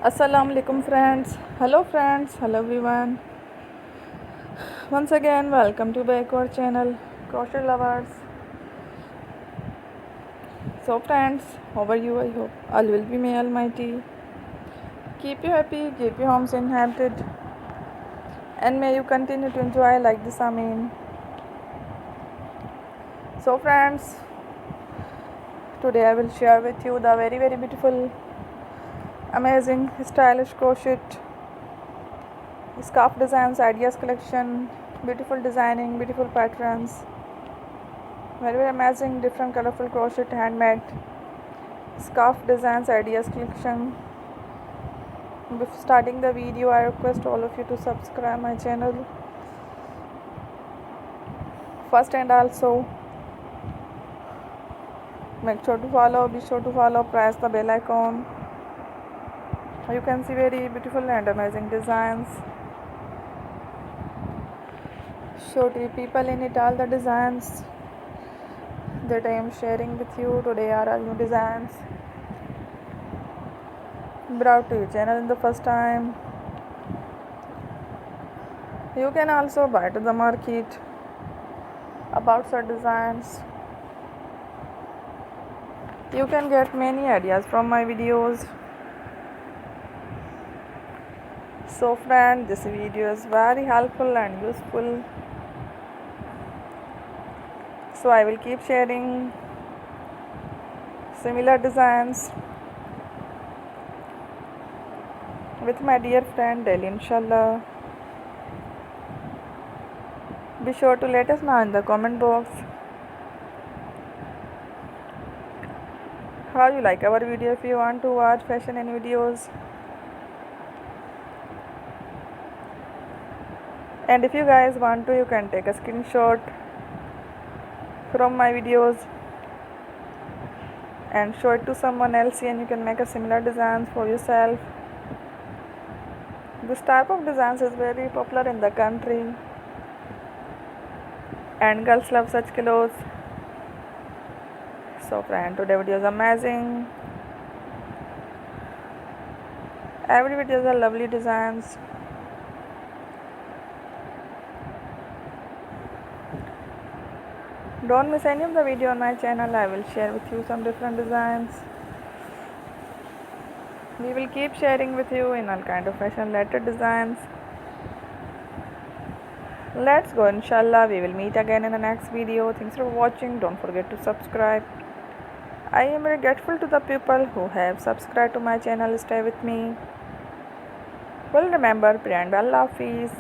Assalamu alaikum friends. Hello everyone. Once again, welcome to back our channel, Crochet Lovers. So friends, how are you? I hope all will be may Almighty. Keep you happy, keep your homes inhabited, and may you continue to enjoy like this. Amen. So friends, today I will share with you the very beautiful, amazing, stylish crochet scarf designs ideas collection. Beautiful designing, beautiful patterns. Very amazing, different colorful crochet handmade scarf designs ideas collection. Before starting the video, I request all of you to subscribe my channel first, and also make sure to follow. Be sure to follow. Press the bell icon. You can see very beautiful and amazing designs. Show the people in it all the designs that I am sharing with you today are all new designs brought to your channel in the first time. You can also buy to the market about such designs. You can get many ideas from my videos. So friend, this video is very helpful and useful. So I will keep sharing similar designs with my dear friend daily, inshallah. Be sure to let us know in the comment box how you like our video. If you want to watch fashion and videos, and if you guys want to, you can take a screenshot from my videos and show it to someone else, and you can make a similar designs for yourself. This type of designs is very popular in the country, and girls love such clothes. So friend, today video is amazing. Every video is a lovely designs. Don't miss any of the video on my channel. I will share with you some different designs. We will keep sharing with you in all kind of fashion related designs. Let's go, inshallah. We will meet again in the next video. Thanks for watching. Don't forget to subscribe. I am very grateful to the people who have subscribed to my channel. Stay with me. Well, remember, pray and Allah Hafiz.